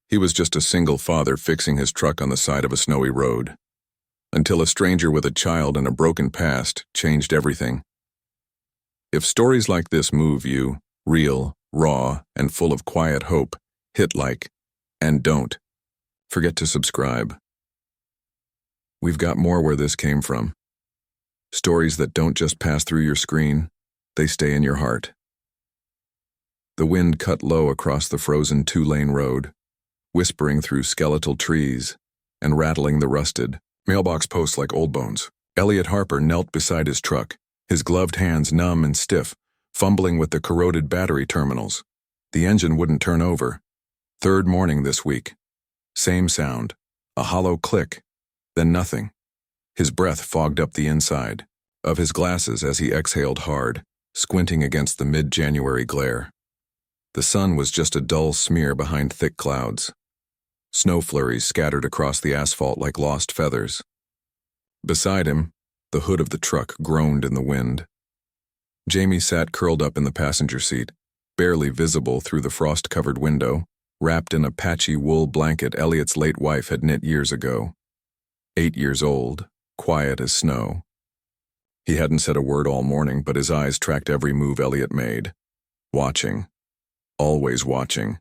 He was just a single father fixing his truck on the side of a snowy road. Until a stranger with a child and a broken past changed everything. If stories like this move you, real, raw, and full of quiet hope, hit like, and don't forget to subscribe. We've got more where this came from. Stories that don't just pass through your screen, they stay in your heart. The wind cut low across the frozen two-lane road, whispering through skeletal trees and rattling the rusted mailbox posts like old bones. Elliot Harper knelt beside his truck, his gloved hands numb and stiff, fumbling with the corroded battery terminals. The engine wouldn't turn over. Third morning this week. Same sound, a hollow click, then nothing. His breath fogged up the inside of his glasses as he exhaled hard, squinting against the mid-January glare. The sun was just a dull smear behind thick clouds. Snow flurries scattered across the asphalt like lost feathers. Beside him, the hood of the truck groaned in the wind. Jamie sat curled up in the passenger seat, barely visible through the frost-covered window, wrapped in a patchy wool blanket Elliot's late wife had knit years ago. 8 years old, quiet as snow. He hadn't said a word all morning, but his eyes tracked every move Elliot made. Watching. Always watching.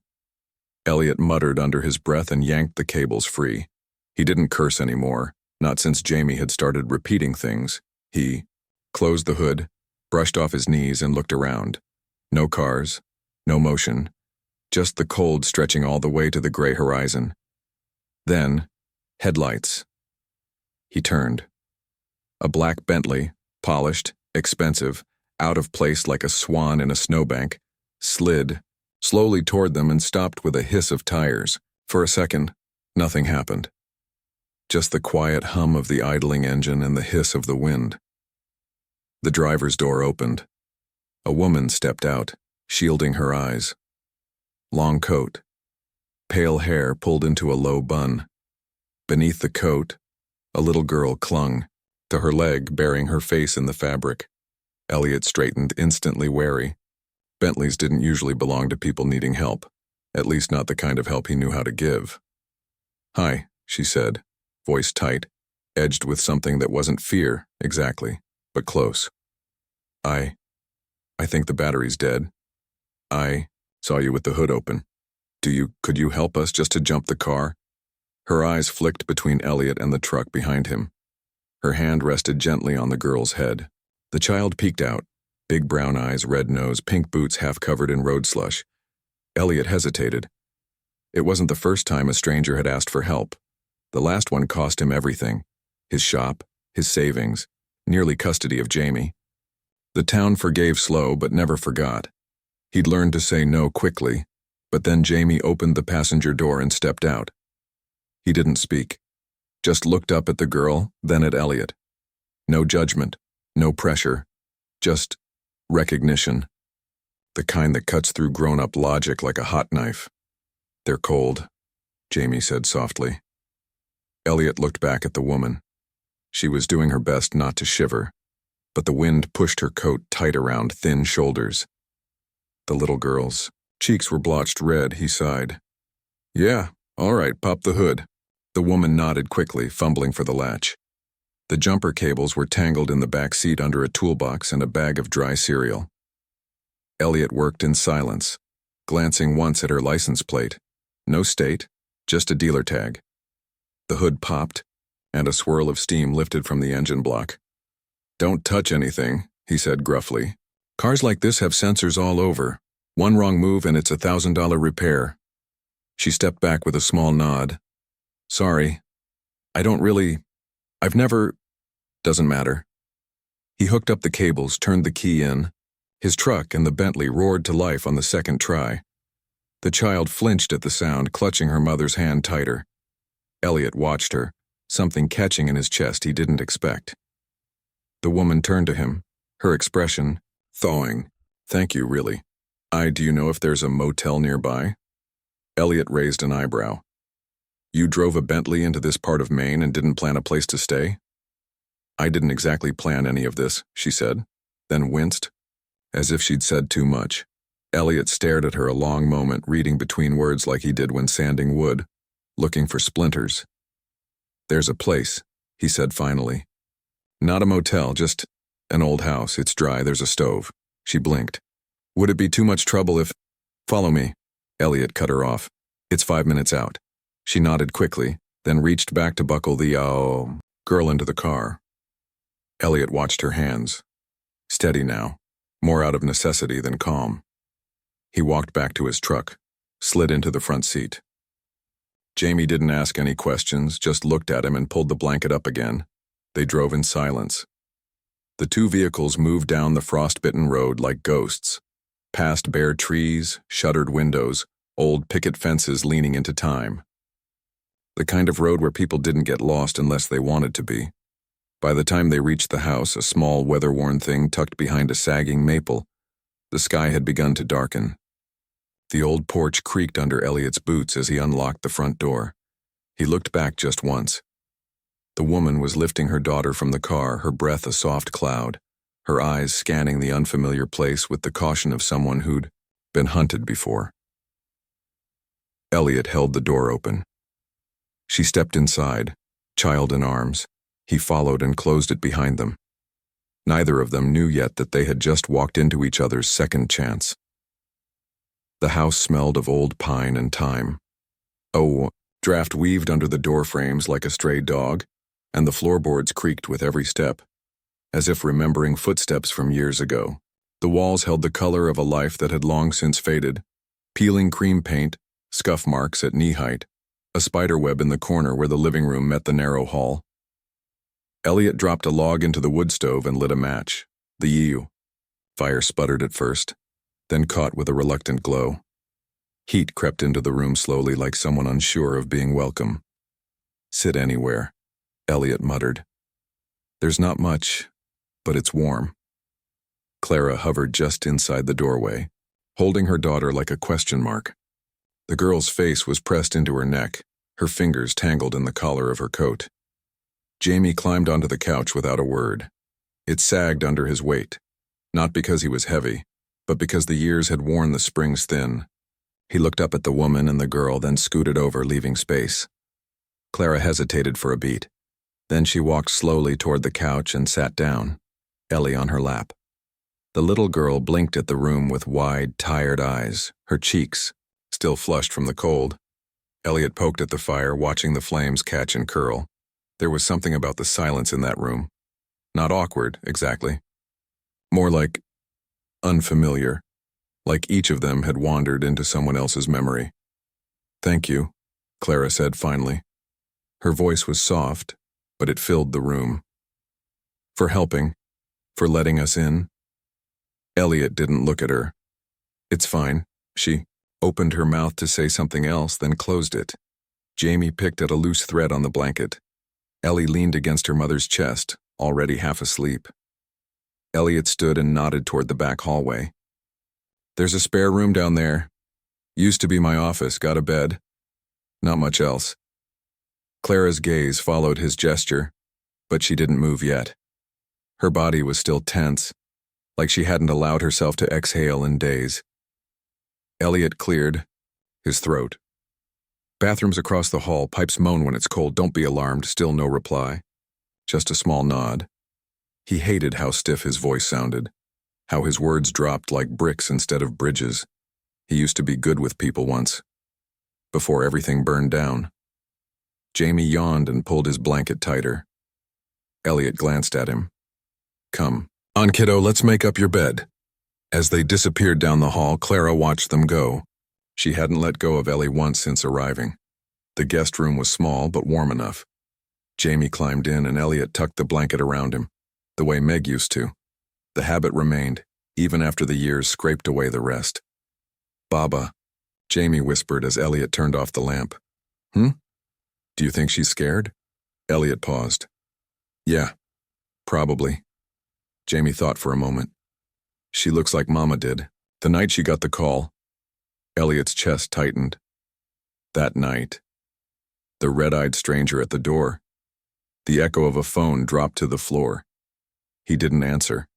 Elliot muttered under his breath and yanked the cables free. He didn't curse anymore, not since Jamie had started repeating things. He closed the hood, brushed off his knees and looked around. No cars, no motion, just the cold stretching all the way to the gray horizon. Then, headlights. He turned. A black Bentley, polished, expensive, out of place like a swan in a snowbank, slid slowly toward them and stopped with a hiss of tires. For a second, nothing happened. Just the quiet hum of the idling engine and the hiss of the wind. The driver's door opened. A woman stepped out, shielding her eyes. Long coat. Pale hair pulled into a low bun. Beneath the coat, a little girl clung to her leg, burying her face in the fabric. Elliot straightened, instantly wary. Bentleys didn't usually belong to people needing help, at least not the kind of help he knew how to give. "Hi," she said, voice tight, edged with something that wasn't fear, exactly, but close. I think the battery's dead. I saw you with the hood open. Could you help us just to jump the car?" Her eyes flicked between Elliot and the truck behind him. Her hand rested gently on the girl's head. The child peeked out, big brown eyes, red nose, pink boots half covered in road slush. Elliot hesitated. It wasn't the first time a stranger had asked for help. The last one cost him everything. His shop, his savings, nearly custody of Jamie. The town forgave slow but never forgot. He'd learned to say no quickly, but then Jamie opened the passenger door and stepped out. He didn't speak, just looked up at the girl, then at Elliot. No judgment, no pressure, just recognition. The kind that cuts through grown-up logic like a hot knife. "They're cold," Jamie said softly. Elliot looked back at the woman. She was doing her best not to shiver, but the wind pushed her coat tight around thin shoulders. The little girl's cheeks were blotched red. He sighed. "Yeah, all right, pop the hood." The woman nodded quickly, fumbling for the latch. The jumper cables were tangled in the back seat under a toolbox and a bag of dry cereal. Elliot worked in silence, glancing once at her license plate. No state, just a dealer tag. The hood popped, and a swirl of steam lifted from the engine block. "Don't touch anything," he said gruffly. "Cars like this have sensors all over. One wrong move and it's $1,000 repair." She stepped back with a small nod. "Sorry. I've never... Doesn't matter." He hooked up the cables, turned the key in. His truck and the Bentley roared to life on the second try. The child flinched at the sound, clutching her mother's hand tighter. Elliot watched her, something catching in his chest he didn't expect. The woman turned to him, her expression thawing. "Thank you, really. Do you know if there's a motel nearby?" Elliot raised an eyebrow. "You drove a Bentley into this part of Maine and didn't plan a place to stay?" "I didn't exactly plan any of this," she said, then winced, as if she'd said too much. Elliot stared at her a long moment, reading between words like he did when sanding wood, looking for splinters. "There's a place," he said finally. "Not a motel, just an old house. It's dry, there's a stove." She blinked. "Would it be too much trouble if—" "Follow me." Elliot cut her off. "It's 5 minutes out." She nodded quickly, then reached back to buckle the girl into the car. Elliot watched her hands. Steady now, more out of necessity than calm. He walked back to his truck, slid into the front seat. Jamie didn't ask any questions, just looked at him and pulled the blanket up again. They drove in silence. The two vehicles moved down the frost-bitten road like ghosts, past bare trees, shuttered windows, old picket fences leaning into time. The kind of road where people didn't get lost unless they wanted to be. By the time they reached the house, a small, weather-worn thing tucked behind a sagging maple, the sky had begun to darken. The old porch creaked under Elliot's boots as he unlocked the front door. He looked back just once. The woman was lifting her daughter from the car, her breath a soft cloud, her eyes scanning the unfamiliar place with the caution of someone who'd been hunted before. Elliot held the door open. She stepped inside, child in arms. He followed and closed it behind them. Neither of them knew yet that they had just walked into each other's second chance. The house smelled of old pine and thyme. A draft weaved under the door frames like a stray dog, and the floorboards creaked with every step, as if remembering footsteps from years ago. The walls held the color of a life that had long since faded, peeling cream paint, scuff marks at knee height, a spiderweb in the corner where the living room met the narrow hall. Elliot dropped a log into the wood stove and lit a match. The fire sputtered at first, then caught with a reluctant glow. Heat crept into the room slowly like someone unsure of being welcome. "Sit anywhere," Elliot muttered. "There's not much, but it's warm." Clara hovered just inside the doorway, holding her daughter like a question mark. The girl's face was pressed into her neck, her fingers tangled in the collar of her coat. Jamie climbed onto the couch without a word. It sagged under his weight, not because he was heavy, but because the years had worn the springs thin. He looked up at the woman and the girl, then scooted over, leaving space. Clara hesitated for a beat. Then she walked slowly toward the couch and sat down, Ellie on her lap. The little girl blinked at the room with wide, tired eyes, her cheeks still flushed from the cold. Elliot poked at the fire, watching the flames catch and curl. There was something about the silence in that room. Not awkward, exactly. More like unfamiliar, like each of them had wandered into someone else's memory. "Thank you," Clara said finally. Her voice was soft, but it filled the room. "For helping, for letting us in." Elliot didn't look at her. "It's fine." She opened her mouth to say something else, then closed it. Jamie picked at a loose thread on the blanket. Ellie leaned against her mother's chest, already half asleep. Elliot stood and nodded toward the back hallway. "There's a spare room down there. Used to be my office, got a bed. Not much else." Clara's gaze followed his gesture, but she didn't move yet. Her body was still tense, like she hadn't allowed herself to exhale in days. Elliot cleared his throat. "Bathrooms across the hall, pipes moan when it's cold, don't be alarmed." Still no reply. Just a small nod. He hated how stiff his voice sounded, how his words dropped like bricks instead of bridges. He used to be good with people once, before everything burned down. Jamie yawned and pulled his blanket tighter. Elliot glanced at him. "Come on, kiddo, let's make up your bed." As they disappeared down the hall, Clara watched them go. She hadn't let go of Ellie once since arriving. The guest room was small but warm enough. Jamie climbed in and Elliot tucked the blanket around him, the way Meg used to. The habit remained, even after the years scraped away the rest. "Baba," Jamie whispered as Elliot turned off the lamp. "Do you think she's scared?" Elliot paused. "Yeah, probably." Jamie thought for a moment. "She looks like Mama did, the night she got the call." Elliot's chest tightened. That night. The red-eyed stranger at the door. The echo of a phone dropped to the floor. He didn't answer.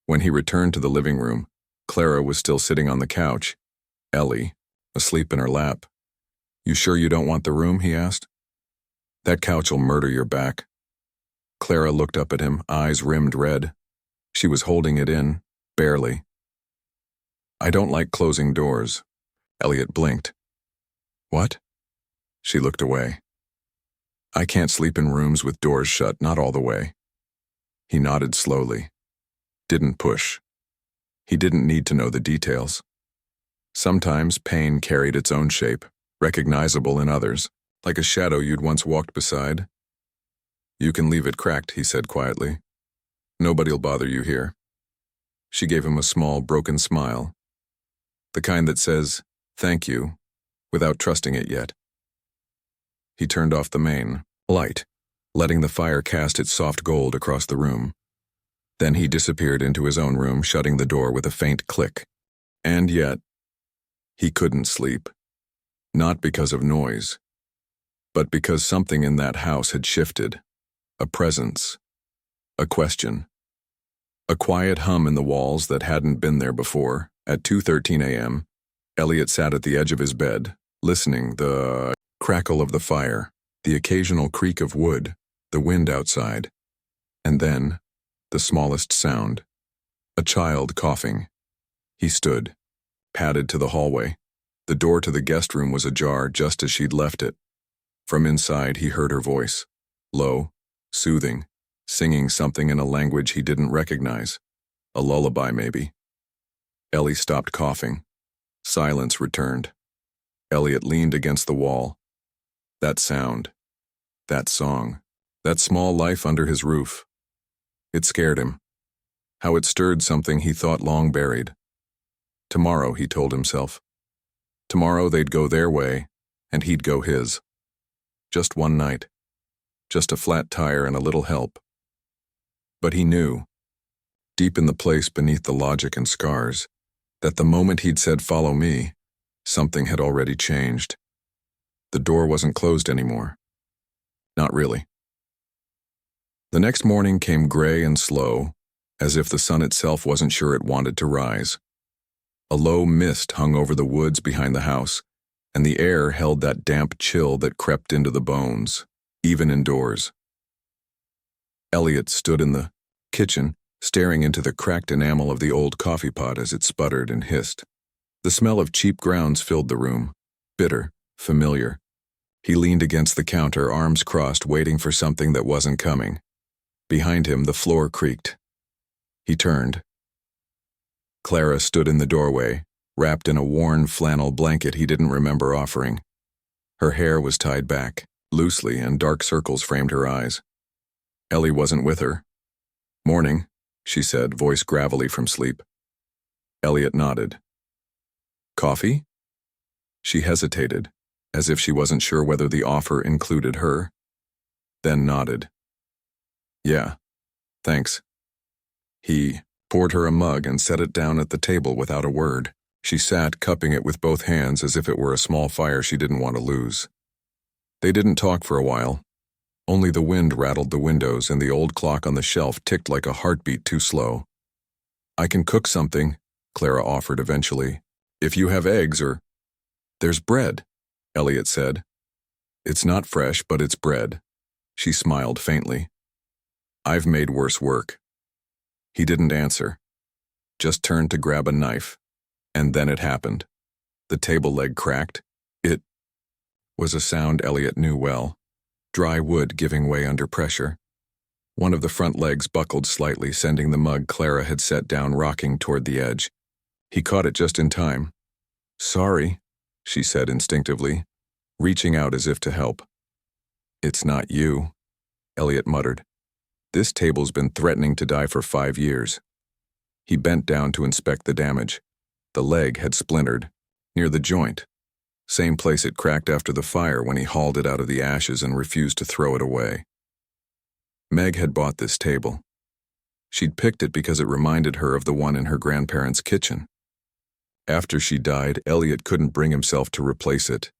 When he returned to the living room, Clara was still sitting on the couch. Ellie, asleep in her lap. "You sure you don't want the room?" he asked. "That couch'll murder your back." Clara looked up at him, eyes rimmed red. She was holding it in, barely. "I don't like closing doors." Elliot blinked. "What?" She looked away. "I can't sleep in rooms with doors shut, not all the way." He nodded slowly. Didn't push. He didn't need to know the details. Sometimes pain carried its own shape, recognizable in others, like a shadow you'd once walked beside. "You can leave it cracked," he said quietly. "Nobody'll bother you here." She gave him a small, broken smile. The kind that says, "Thank you," without trusting it yet. He turned off the main light, letting the fire cast its soft gold across the room. Then he disappeared into his own room, shutting the door with a faint click. And yet, he couldn't sleep. Not because of noise, but because something in that house had shifted. A presence. A question. A quiet hum in the walls that hadn't been there before. At 2:13 a.m., Elliot sat at the edge of his bed, listening, the crackle of the fire, the occasional creak of wood, the wind outside. And then, the smallest sound. A child coughing. He stood, padded to the hallway. The door to the guest room was ajar just as she'd left it. From inside, he heard her voice. Low, soothing, singing something in a language he didn't recognize. A lullaby, maybe. Ellie stopped coughing. Silence returned. Elliot leaned against the wall. That sound. That song. That small life under his roof. It scared him. How it stirred something he thought long buried. Tomorrow, he told himself. Tomorrow they'd go their way, and he'd go his. Just one night. Just a flat tire and a little help. But he knew, deep in the place beneath the logic and scars, that the moment he'd said, "Follow me," something had already changed. The door wasn't closed anymore. Not really. The next morning came gray and slow, as if the sun itself wasn't sure it wanted to rise. A low mist hung over the woods behind the house, and the air held that damp chill that crept into the bones, even indoors. Elliot stood in the kitchen, staring into the cracked enamel of the old coffee pot as it sputtered and hissed. The smell of cheap grounds filled the room, bitter, familiar. He leaned against the counter, arms crossed, waiting for something that wasn't coming. Behind him, the floor creaked. He turned. Clara stood in the doorway, wrapped in a worn flannel blanket he didn't remember offering. Her hair was tied back, loosely, and dark circles framed her eyes. Ellie wasn't with her. "Morning," she said, voice gravelly from sleep. Elliot nodded. "Coffee?" She hesitated, as if she wasn't sure whether the offer included her, then nodded. "Yeah, thanks." He poured her a mug and set it down at the table without a word. She sat, cupping it with both hands as if it were a small fire she didn't want to lose. They didn't talk for a while. Only the wind rattled the windows and the old clock on the shelf ticked like a heartbeat too slow. "I can cook something," Clara offered eventually. "If you have eggs or—" "There's bread," Elliot said. "It's not fresh, but it's bread." She smiled faintly. "I've made worse work." He didn't answer, just turned to grab a knife, and then it happened. The table leg cracked. It was a sound Elliot knew well, dry wood giving way under pressure. One of the front legs buckled slightly, sending the mug Clara had set down rocking toward the edge. He caught it just in time. "Sorry," she said instinctively, reaching out as if to help. "It's not you," Elliot muttered. "This table's been threatening to die for 5 years." He bent down to inspect the damage. The leg had splintered, near the joint. Same place it cracked after the fire when he hauled it out of the ashes and refused to throw it away. Meg had bought this table. She'd picked it because it reminded her of the one in her grandparents' kitchen. After she died, Elliot couldn't bring himself to replace it.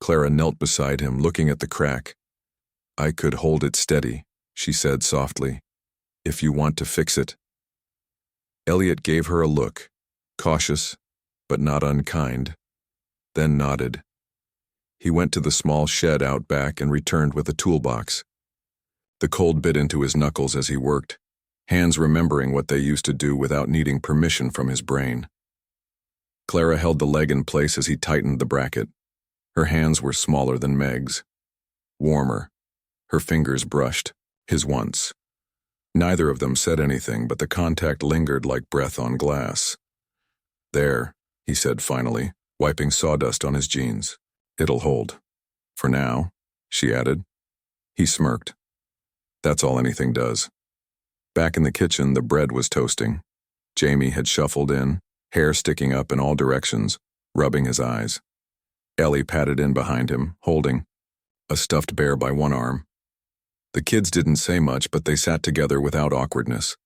Clara knelt beside him, looking at the crack. "I could hold it steady," she said softly, "if you want to fix it." Elliot gave her a look, cautious, but not unkind, then nodded. He went to the small shed out back and returned with a toolbox. The cold bit into his knuckles as he worked, hands remembering what they used to do without needing permission from his brain. Clara held the leg in place as he tightened the bracket. Her hands were smaller than Meg's. Warmer. Her fingers brushed, his once. Neither of them said anything, but the contact lingered like breath on glass. "There," he said finally, wiping sawdust on his jeans. "It'll hold. For now," she added. He smirked. That's all anything does. Back in the kitchen, the bread was toasting. Jamie had shuffled in, hair sticking up in all directions, rubbing his eyes. Ellie patted in behind him, holding a stuffed bear by one arm. The kids didn't say much, but they sat together without awkwardness.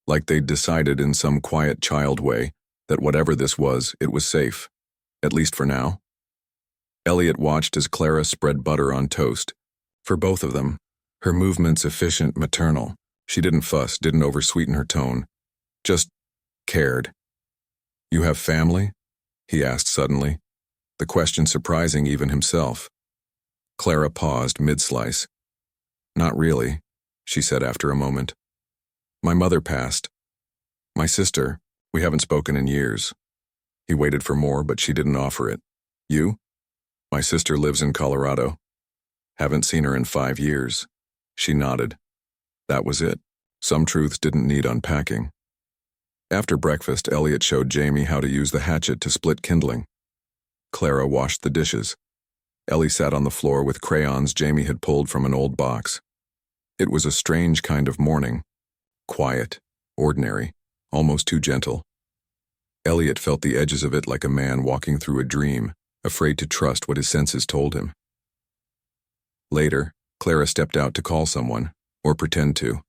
Like they'd decided in some quiet child way that whatever this was, it was safe, at least for now. Elliot watched as Clara spread butter on toast. For both of them, her movements efficient, maternal. She didn't fuss, didn't oversweeten her tone. Just cared. "You have family?" he asked suddenly, the question surprising even himself. Clara paused mid-slice. "Not really," she said after a moment. "My mother passed. My sister, we haven't spoken in years." He waited for more, but she didn't offer it. "You?" "My sister lives in Colorado. Haven't seen her in 5 years." She nodded. That was it. Some truths didn't need unpacking. After breakfast, Elliot showed Jamie how to use the hatchet to split kindling. Clara washed the dishes. Ellie sat on the floor with crayons Jamie had pulled from an old box. It was a strange kind of morning. Quiet, ordinary, almost too gentle. Elliot felt the edges of it like a man walking through a dream, afraid to trust what his senses told him. Later, Clara stepped out to call someone, or pretend to.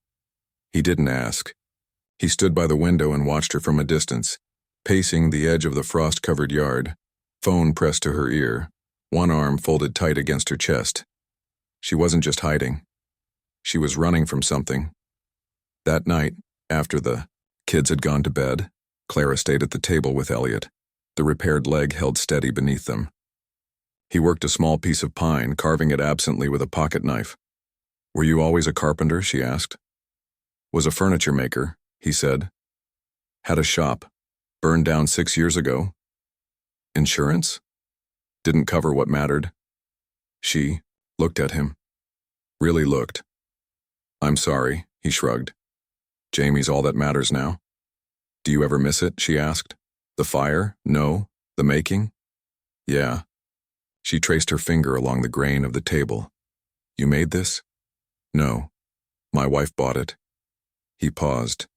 He didn't ask. He stood by the window and watched her from a distance, pacing the edge of the frost-covered yard, phone pressed to her ear, one arm folded tight against her chest. She wasn't just hiding. She was running from something. That night, after the kids had gone to bed, Clara stayed at the table with Elliot, the repaired leg held steady beneath them. He worked a small piece of pine, carving it absently with a pocket knife. "Were you always a carpenter?" she asked. "Was a furniture maker," he said. "Had a shop. Burned down 6 years ago." "Insurance?" "Didn't cover what mattered." She looked at him. Really looked. "I'm sorry," he shrugged. "Jamie's all that matters now." "Do you ever miss it?" she asked. "The fire? No. The making?" "Yeah." She traced her finger along the grain of the table. "You made this?" "No. My wife bought it." He paused.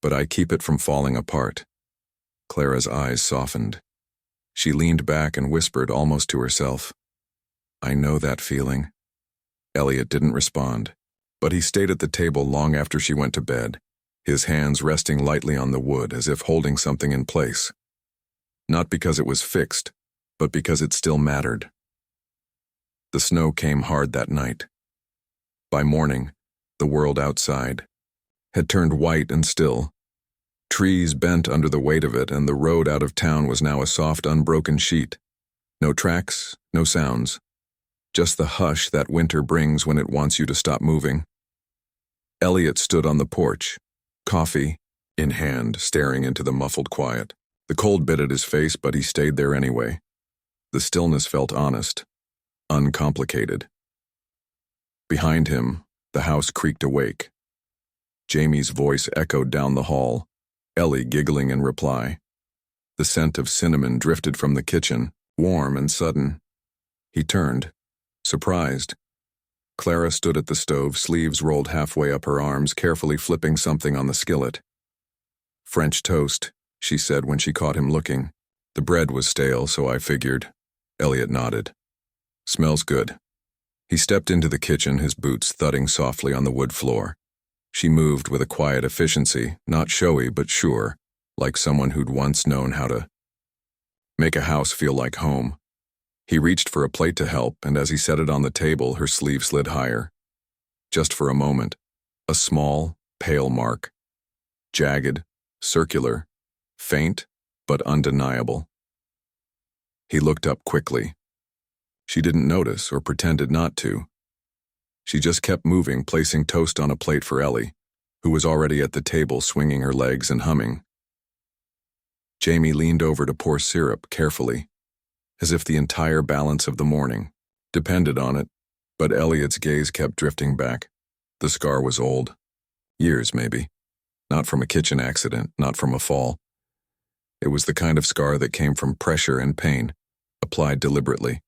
"But I keep it from falling apart." Clara's eyes softened. She leaned back and whispered almost to herself, "I know that feeling." Elliot didn't respond, but he stayed at the table long after she went to bed, his hands resting lightly on the wood as if holding something in place. Not because it was fixed, but because it still mattered. The snow came hard that night. By morning, the world outside had turned white and still. Trees bent under the weight of it, and the road out of town was now a soft, unbroken sheet. No tracks, no sounds. Just the hush that winter brings when it wants you to stop moving. Elliot stood on the porch, coffee in hand, staring into the muffled quiet. The cold bit at his face, but he stayed there anyway. The stillness felt honest, uncomplicated. Behind him, the house creaked awake. Jamie's voice echoed down the hall, Ellie giggling in reply. The scent of cinnamon drifted from the kitchen, warm and sudden. He turned, surprised. Clara stood at the stove, sleeves rolled halfway up her arms, carefully flipping something on the skillet. "French toast," she said when she caught him looking. "The bread was stale, so I figured." Elliot nodded. "Smells good." He stepped into the kitchen, his boots thudding softly on the wood floor. She moved with a quiet efficiency, not showy but sure, like someone who'd once known how to make a house feel like home. He reached for a plate to help, and as he set it on the table, her sleeve slid higher. Just for a moment, a small, pale mark. Jagged, circular, faint, but undeniable. He looked up quickly. She didn't notice or pretended not to. She just kept moving, placing toast on a plate for Ellie, who was already at the table swinging her legs and humming. Jamie leaned over to pour syrup carefully, as if the entire balance of the morning depended on it, but Elliot's gaze kept drifting back. The scar was old. Years, maybe. Not from a kitchen accident, not from a fall. It was the kind of scar that came from pressure and pain, applied deliberately.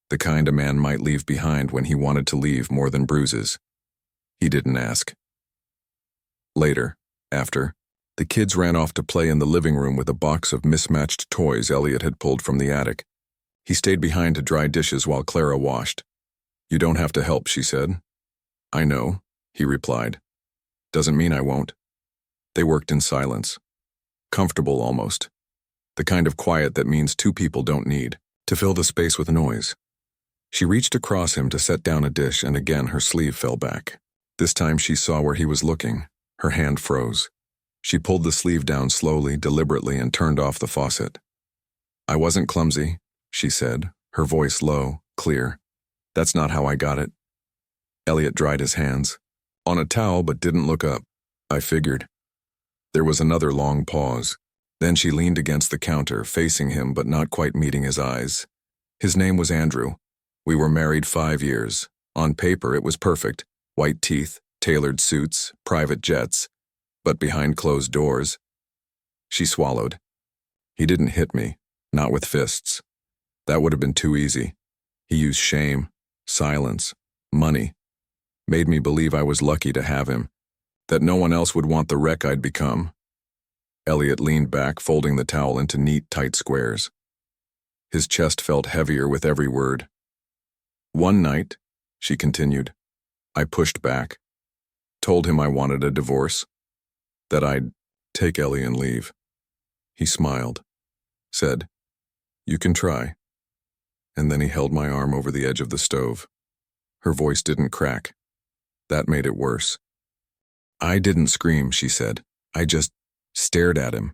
The kind a man might leave behind when he wanted to leave more than bruises. He didn't ask. Later, after, the kids ran off to play in the living room with a box of mismatched toys Elliot had pulled from the attic. He stayed behind to dry dishes while Clara washed. "You don't have to help," she said. "I know," he replied. "Doesn't mean I won't." They worked in silence. Comfortable almost. The kind of quiet that means two people don't need to fill the space with noise. She reached across him to set down a dish, and again her sleeve fell back. This time she saw where he was looking. Her hand froze. She pulled the sleeve down slowly, deliberately, and turned off the faucet. "I wasn't clumsy," she said, her voice low, clear. "That's not how I got it." Elliot dried his hands. On a towel, but didn't look up. "I figured." There was another long pause. Then she leaned against the counter, facing him but not quite meeting his eyes. His name was Andrew. We were married 5 years. On paper, it was perfect. White teeth, tailored suits, private jets. But behind closed doors. She swallowed. He didn't hit me, not with fists. That would have been too easy. He used shame, silence, money. Made me believe I was lucky to have him, that no one else would want the wreck I'd become. Elliot leaned back, folding the towel into neat, tight squares. His chest felt heavier with every word. "One night," she continued, "I pushed back. Told him I wanted a divorce. That I'd take Ellie and leave. He smiled. Said, 'You can try.' And then he held my arm over the edge of the stove. Her voice didn't crack. That made it worse. I didn't scream," she said. "I just stared at him.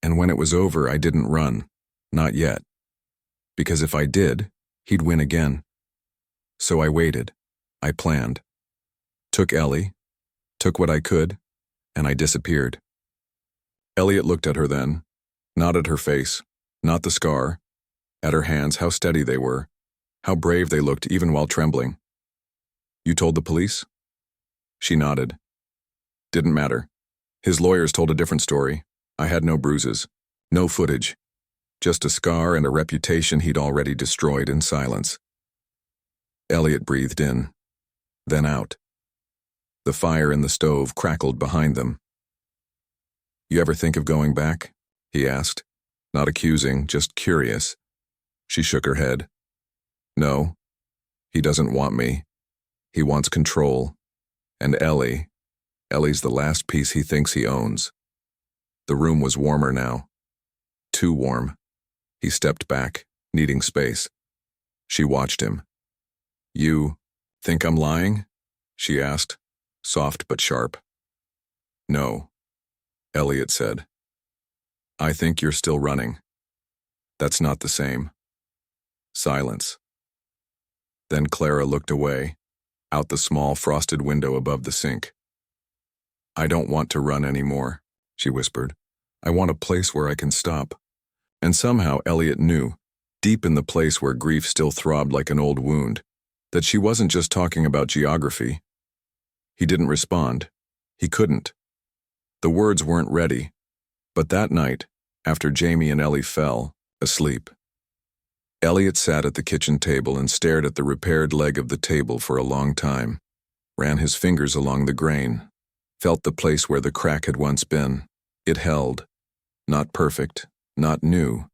And when it was over, I didn't run. Not yet. Because if I did, he'd win again. So I waited. I planned. Took Ellie, took what I could, and I disappeared." Elliot looked at her then, not at her face, not the scar, at her hands, how steady they were, how brave they looked even while trembling. "You told the police?" She nodded. "Didn't matter. His lawyers told a different story. I had no bruises, no footage, just a scar and a reputation he'd already destroyed in silence." Elliot breathed in, then out. The fire in the stove crackled behind them. "You ever think of going back?" he asked, not accusing, just curious. She shook her head. "No. He doesn't want me. He wants control. And Ellie's the last piece he thinks he owns." The room was warmer now. Too warm. He stepped back, needing space. She watched him. "You think I'm lying?" she asked, soft but sharp. "No," Elliot said. "I think you're still running. That's not the same." Silence. Then Clara looked away, out the small frosted window above the sink. "I don't want to run anymore," she whispered. "I want a place where I can stop." And somehow Elliot knew, deep in the place where grief still throbbed like an old wound, that she wasn't just talking about geography. He didn't respond. He couldn't. The words weren't ready. But that night, after Jamie and Ellie fell asleep, Elliot sat at the kitchen table and stared at the repaired leg of the table for a long time, ran his fingers along the grain, felt the place where the crack had once been. It held. Not perfect, not new,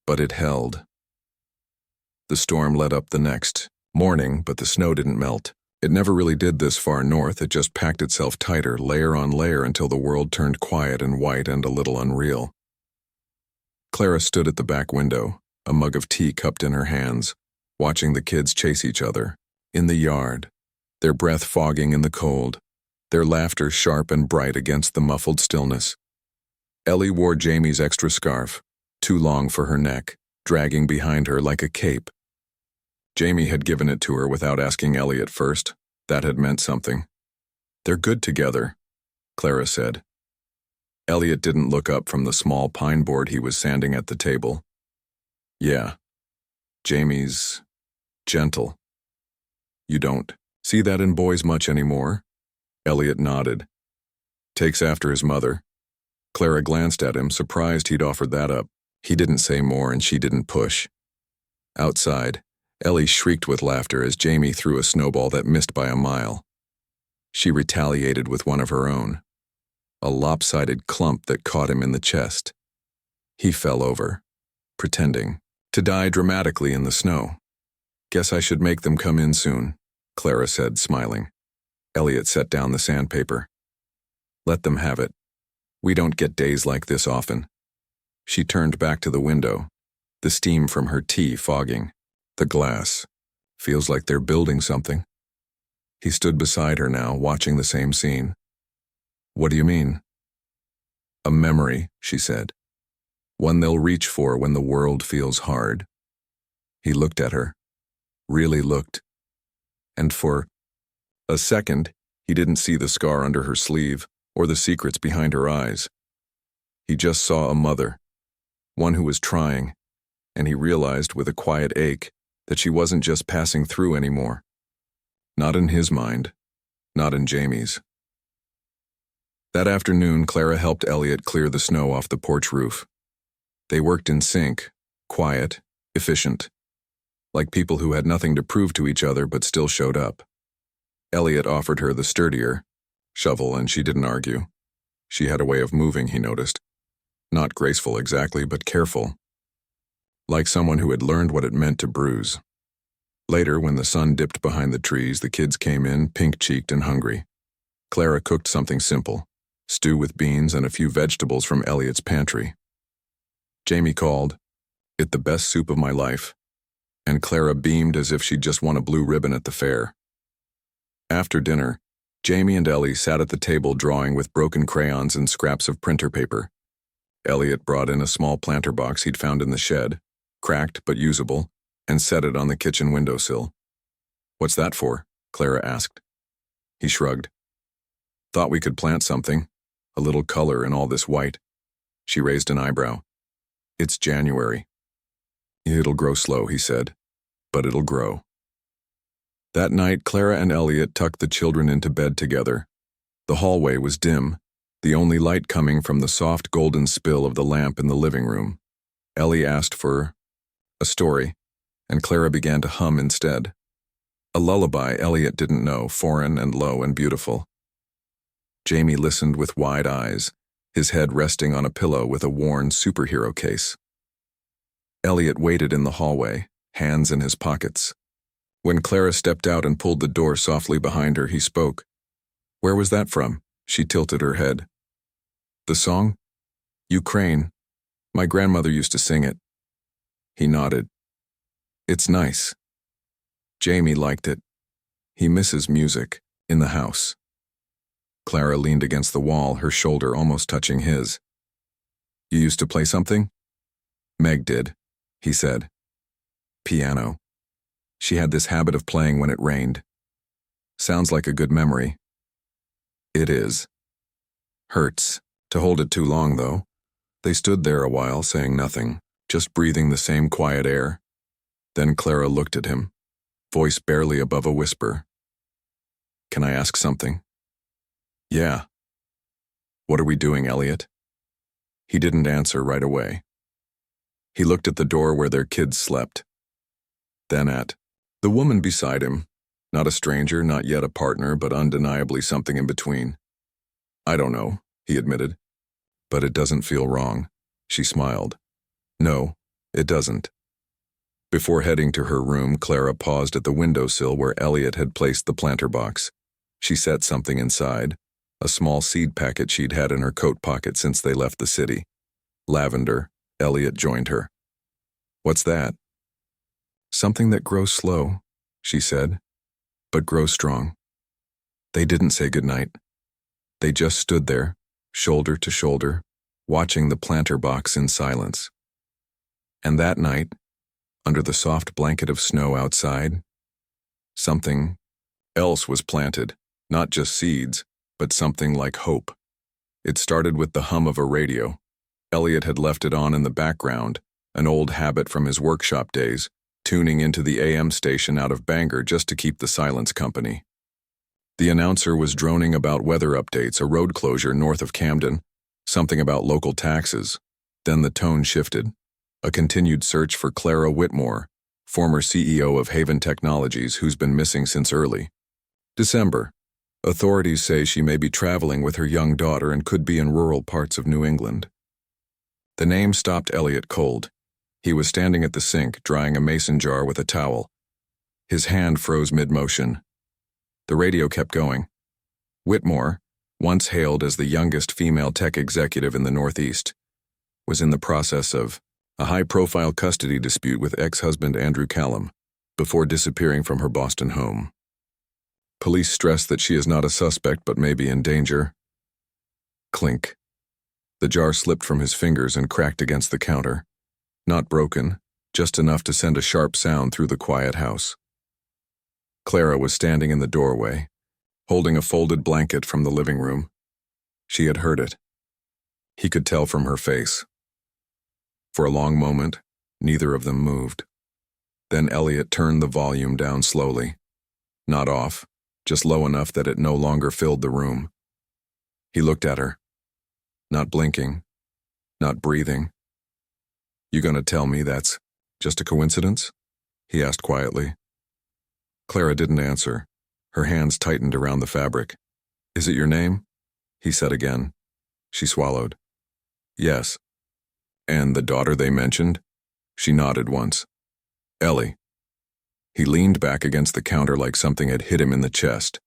but it held. The storm let up the next morning, but the snow didn't melt. It never really did this far north. It just packed itself tighter, layer on layer, until the world turned quiet and white and a little unreal. Clara stood at the back window, a mug of tea cupped in her hands, watching the kids chase each other, in the yard, their breath fogging in the cold, their laughter sharp and bright against the muffled stillness. Ellie wore Jamie's extra scarf, too long for her neck, dragging behind her like a cape. Jamie had given it to her without asking Ellie at first. That had meant something. "They're good together," Clara said. Elliot didn't look up from the small pine board he was sanding at the table. "Yeah, Jamie's gentle. You don't see that in boys much anymore?" Elliot nodded. "Takes after his mother." Clara glanced at him, surprised he'd offered that up. He didn't say more and she didn't push. Outside, Ellie shrieked with laughter as Jamie threw a snowball that missed by a mile. She retaliated with one of her own, a lopsided clump that caught him in the chest. He fell over, pretending to die dramatically in the snow. "Guess I should make them come in soon," Clara said, smiling. Elliot set down the sandpaper. "Let them have it. We don't get days like this often." She turned back to the window, the steam from her tea fogging. "The glass. Feels like they're building something." He stood beside her now, watching the same scene. "What do you mean?" "A memory," she said. "One they'll reach for when the world feels hard." He looked at her, really looked. And for a second, he didn't see the scar under her sleeve or the secrets behind her eyes. He just saw a mother, one who was trying, and he realized with a quiet ache that she wasn't just passing through anymore. Not in his mind, not in Jamie's. That afternoon, Clara helped Elliot clear the snow off the porch roof. They worked in sync, quiet, efficient, like people who had nothing to prove to each other but still showed up. Elliot offered her the sturdier shovel and she didn't argue. She had a way of moving, he noticed. Not graceful exactly, but careful. Like someone who had learned what it meant to bruise. Later, when the sun dipped behind the trees, the kids came in, pink-cheeked and hungry. Clara cooked something simple, stew with beans and a few vegetables from Elliot's pantry. Jamie called, "It the best soup of my life," and Clara beamed as if she'd just won a blue ribbon at the fair. After dinner, Jamie and Ellie sat at the table drawing with broken crayons and scraps of printer paper. Elliot brought in a small planter box he'd found in the shed, cracked but usable, and set it on the kitchen windowsill. "What's that for?" Clara asked. He shrugged. "Thought we could plant something, a little color in all this white." She raised an eyebrow. "It's January." "It'll grow slow," he said, "but it'll grow." That night, Clara and Elliot tucked the children into bed together. The hallway was dim, the only light coming from the soft golden spill of the lamp in the living room. Ellie asked for a story, and Clara began to hum instead. A lullaby Elliot didn't know, foreign and low and beautiful. Jamie listened with wide eyes, his head resting on a pillow with a worn superhero case. Elliot waited in the hallway, hands in his pockets. When Clara stepped out and pulled the door softly behind her, he spoke. "Where was that from?" She tilted her head. "The song? Ukraine. My grandmother used to sing it." He nodded. "It's nice." Jamie liked it. He misses music, in the house. Clara leaned against the wall, her shoulder almost touching his. "You used to play something?" "Meg did," he said. "Piano. She had this habit of playing when it rained. Sounds like a good memory." "It is. Hurts to hold it too long, though." They stood there a while, saying nothing, just breathing the same quiet air. Then Clara looked at him, voice barely above a whisper. "Can I ask something?" "Yeah." "What are we doing, Elliot?" He didn't answer right away. He looked at the door where their kids slept. Then at the woman beside him, not a stranger, not yet a partner, but undeniably something in between. "I don't know," he admitted. "But it doesn't feel wrong." She smiled. "No, it doesn't." Before heading to her room, Clara paused at the windowsill where Elliot had placed the planter box. She set something inside, a small seed packet she'd had in her coat pocket since they left the city. Lavender. Elliot joined her. "What's that?" "Something that grows slow," she said, "but grows strong." They didn't say goodnight. They just stood there, shoulder to shoulder, watching the planter box in silence. And that night, under the soft blanket of snow outside, something else was planted, not just seeds, but something like hope. It started with the hum of a radio. Elliot had left it on in the background, an old habit from his workshop days, tuning into the AM station out of Bangor just to keep the silence company. The announcer was droning about weather updates, a road closure north of Camden, something about local taxes. Then the tone shifted. A continued search for Clara Whitmore, former CEO of Haven Technologies, who's been missing since early December. Authorities say she may be traveling with her young daughter and could be in rural parts of New England. The name stopped Elliot cold. He was standing at the sink, drying a mason jar with a towel. His hand froze mid-motion. The radio kept going. Whitmore, once hailed as the youngest female tech executive in the Northeast, was in the process of a high-profile custody dispute with ex-husband Andrew Callum before disappearing from her Boston home. Police stress that she is not a suspect but may be in danger. Clink. The jar slipped from his fingers and cracked against the counter. Not broken, just enough to send a sharp sound through the quiet house. Clara was standing in the doorway, holding a folded blanket from the living room. She had heard it. He could tell from her face. For a long moment, neither of them moved. Then Elliot turned the volume down slowly. Not off, just low enough that it no longer filled the room. He looked at her. Not blinking, not breathing. "You gonna tell me that's just a coincidence?" he asked quietly. Clara didn't answer. Her hands tightened around the fabric. "Is it your name?" he said again. She swallowed. "Yes." "And the daughter they mentioned?" She nodded once. "Ellie." He leaned back against the counter like something had hit him in the chest.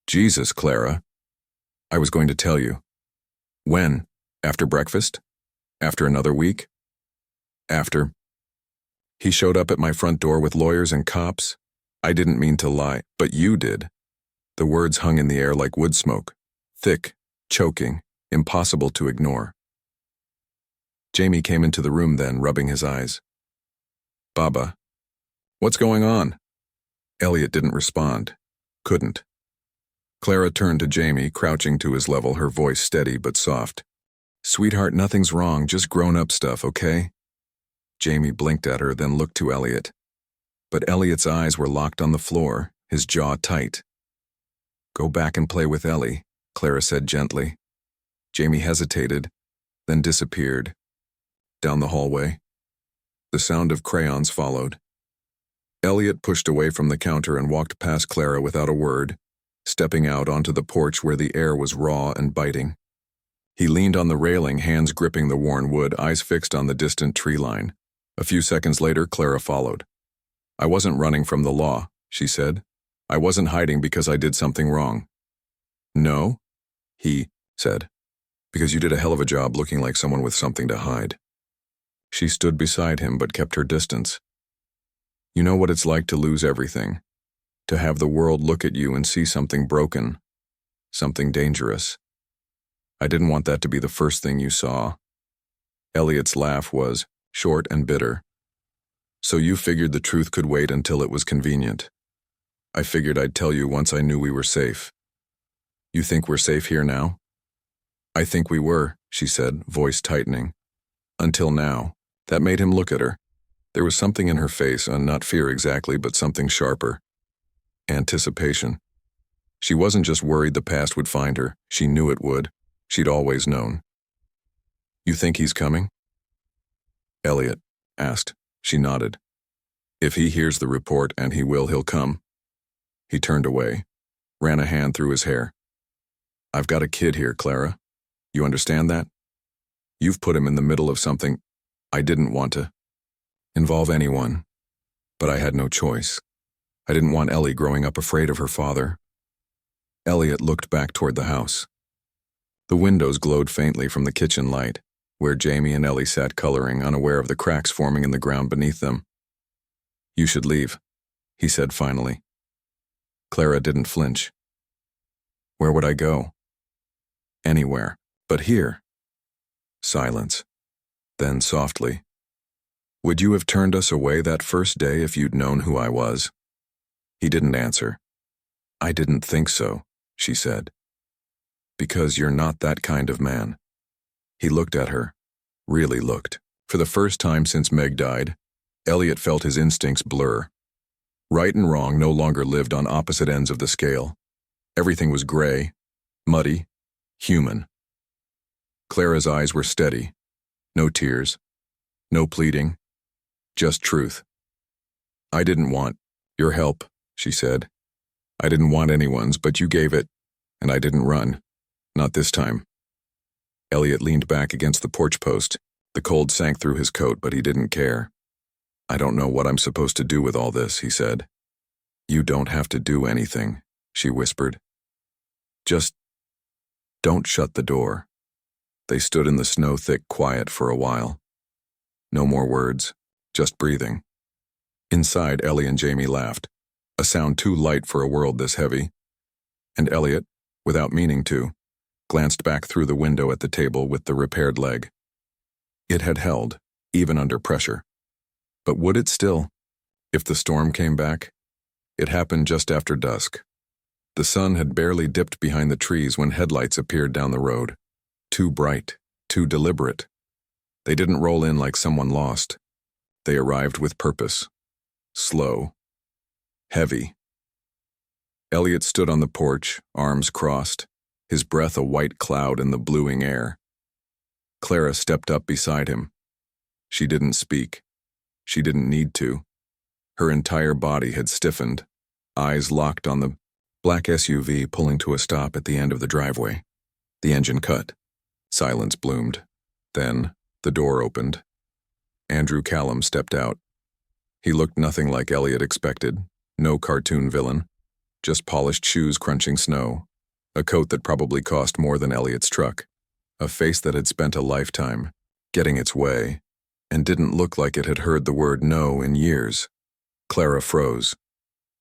"Jesus, Clara. I was going to tell you." "When? After breakfast? After another week?" "After. He showed up at my front door with lawyers and cops. I didn't mean to lie, but you did." The words hung in the air like wood smoke, thick, choking, impossible to ignore. Jamie came into the room then, rubbing his eyes. "Baba, what's going on?" Elliot didn't respond. Couldn't. Clara turned to Jamie, crouching to his level, her voice steady but soft. "Sweetheart, nothing's wrong, just grown-up stuff, okay?" Jamie blinked at her, then looked to Elliot. But Elliot's eyes were locked on the floor, his jaw tight. "Go back and play with Ellie," Clara said gently. Jamie hesitated, then disappeared. Down the hallway. The sound of crayons followed. Elliot pushed away from the counter and walked past Clara without a word, stepping out onto the porch where the air was raw and biting. He leaned on the railing, hands gripping the worn wood, eyes fixed on the distant tree line. A few seconds later, Clara followed. "I wasn't running from the law," she said. "I wasn't hiding because I did something wrong." "No?" he said. "Because you did a hell of a job looking like someone with something to hide." She stood beside him but kept her distance. "You know what it's like to lose everything, to have the world look at you and see something broken, something dangerous. I didn't want that to be the first thing you saw." Elliot's laugh was short and bitter. "So you figured the truth could wait until it was convenient. I figured I'd tell you once I knew we were safe. You think we're safe here now?" "I think we were," she said, voice tightening. "Until now." That made him look at her. There was something in her face, not fear exactly, but something sharper. Anticipation. She wasn't just worried the past would find her. She knew it would. She'd always known. "You think he's coming?" Elliot asked. She nodded. "If he hears the report, and he will, he'll come." He turned away, ran a hand through his hair. "I've got a kid here, Clara. You understand that? You've put him in the middle of something I didn't want to involve anyone, but I had no choice. I didn't want Ellie growing up afraid of her father." Elliot looked back toward the house. The windows glowed faintly from the kitchen light, where Jamie and Ellie sat coloring, unaware of the cracks forming in the ground beneath them. "You should leave," he said finally. Clara didn't flinch. "Where would I go?" "Anywhere, but here." Silence. Then softly, "Would you have turned us away that first day if you'd known who I was?" He didn't answer. "I didn't think so," she said. "Because you're not that kind of man." He looked at her, really looked. For the first time since Meg died, Elliot felt his instincts blur. Right and wrong no longer lived on opposite ends of the scale. Everything was gray, muddy, human. Clara's eyes were steady. No tears. No pleading. Just truth. "I didn't want your help," she said. "I didn't want anyone's, but you gave it, and I didn't run. Not this time." Elliot leaned back against the porch post. The cold sank through his coat, but he didn't care. "I don't know what I'm supposed to do with all this," he said. "You don't have to do anything," she whispered. "Just don't shut the door." They stood in the snow-thick quiet for a while. No more words, just breathing. Inside, Ellie and Jamie laughed, a sound too light for a world this heavy. And Elliot, without meaning to, glanced back through the window at the table with the repaired leg. It had held, even under pressure. But would it still, if the storm came back? It happened just after dusk. The sun had barely dipped behind the trees when headlights appeared down the road. Too bright, too deliberate. They didn't roll in like someone lost. They arrived with purpose. Slow. Heavy. Elliot stood on the porch, arms crossed, his breath a white cloud in the bluing air. Clara stepped up beside him. She didn't speak. She didn't need to. Her entire body had stiffened, eyes locked on the black SUV pulling to a stop at the end of the driveway. The engine cut. Silence bloomed. Then, the door opened. Andrew Callum stepped out. He looked nothing like Elliot expected. No cartoon villain. Just polished shoes crunching snow. A coat that probably cost more than Elliot's truck. A face that had spent a lifetime getting its way, and didn't look like it had heard the word no in years. Clara froze.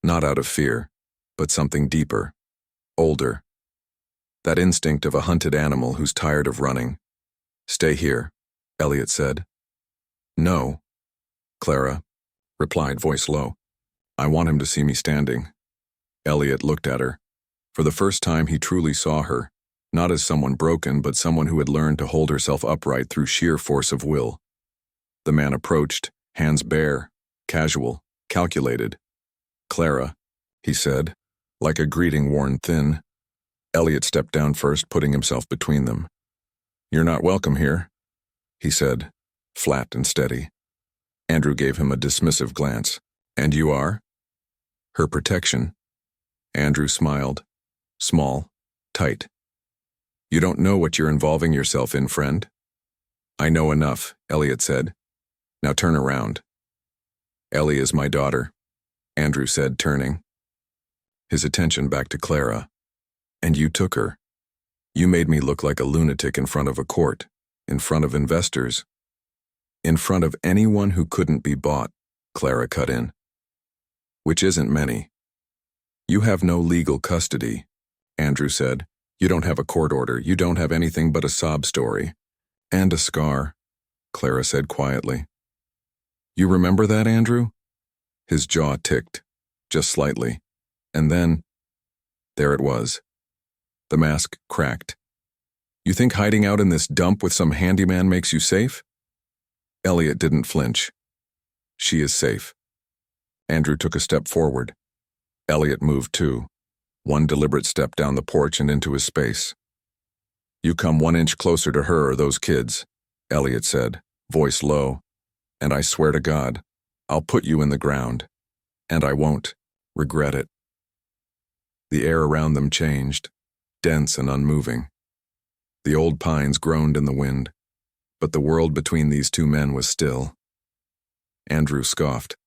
Not out of fear, but something deeper. Older. That instinct of a hunted animal who's tired of running. "Stay here," Elliot said. "No," Clara replied, voice low. "I want him to see me standing." Elliot looked at her. For the first time he truly saw her, not as someone broken, but someone who had learned to hold herself upright through sheer force of will. The man approached, hands bare, casual, calculated. "Clara," he said, like a greeting worn thin. Elliot stepped down first, putting himself between them. "You're not welcome here," he said, flat and steady. Andrew gave him a dismissive glance. "And you are?" "Her protection." Andrew smiled. Small, tight. "You don't know what you're involving yourself in, friend." "I know enough," Elliot said. "Now turn around." "Ellie is my daughter," Andrew said, turning. His attention back to Clara. "And you took her. You made me look like a lunatic in front of a court, in front of investors. In front of anyone who couldn't be bought," Clara cut in. "Which isn't many." "You have no legal custody," Andrew said. "You don't have a court order. You don't have anything but a sob story. And a scar," Clara said quietly. "You remember that, Andrew?" His jaw ticked, just slightly. And then, there it was. The mask cracked. "You think hiding out in this dump with some handyman makes you safe?" Elliot didn't flinch. "She is safe." Andrew took a step forward. Elliot moved too. One deliberate step down the porch and into his space. "You come 1 inch closer to her or those kids," Elliot said, voice low, "and I swear to God, I'll put you in the ground. And I won't regret it." The air around them changed, dense and unmoving. The old pines groaned in the wind, but the world between these two men was still. Andrew scoffed.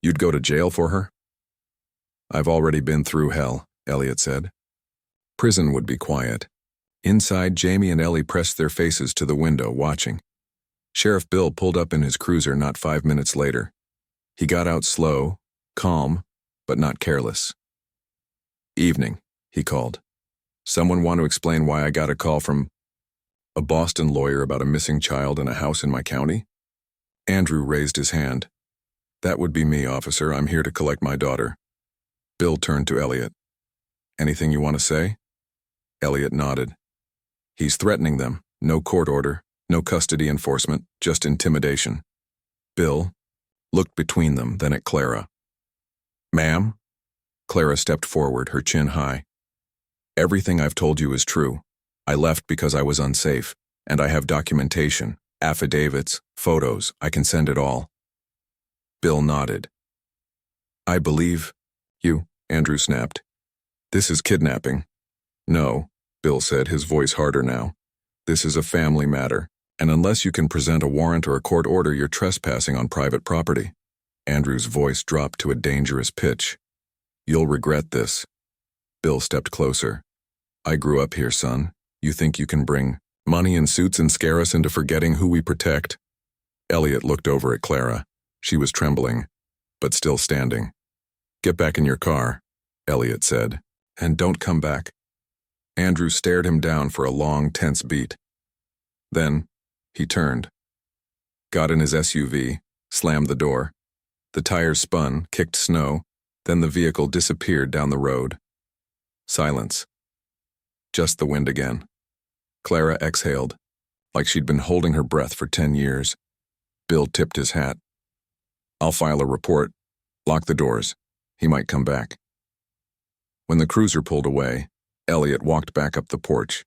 "You'd go to jail for her?" "I've already been through hell," Elliot said. Prison would be quiet. Inside, Jamie and Ellie pressed their faces to the window, watching. Sheriff Bill pulled up in his cruiser not 5 minutes later. He got out slow, calm, but not careless. "Evening," he called. "Someone want to explain why I got a call from..." A Boston lawyer about a missing child in a house in my county? Andrew raised his hand. That would be me, officer. I'm here to collect my daughter. Bill turned to Elliot. Anything you want to say? Elliot nodded. He's threatening them. No court order, no custody enforcement, just intimidation. Bill looked between them, then at Clara. Ma'am? Clara stepped forward, her chin high. Everything I've told you is true. I left because I was unsafe, and I have documentation, affidavits, photos. I can send it all. Bill nodded. I believe you, Andrew snapped. This is kidnapping. No, Bill said, his voice harder now. This is a family matter, and unless you can present a warrant or a court order, you're trespassing on private property. Andrew's voice dropped to a dangerous pitch. You'll regret this. Bill stepped closer. I grew up here, son. You think you can bring money and suits and scare us into forgetting who we protect? Elliot looked over at Clara. She was trembling, but still standing. Get back in your car, Elliot said, and don't come back. Andrew stared him down for a long, tense beat. Then, he turned, got in his SUV, slammed the door. The tires spun, kicked snow, then the vehicle disappeared down the road. Silence. Just the wind again. Clara exhaled, like she'd been holding her breath for 10 years. Bill tipped his hat. I'll file a report. Lock the doors. He might come back. When the cruiser pulled away, Elliot walked back up the porch.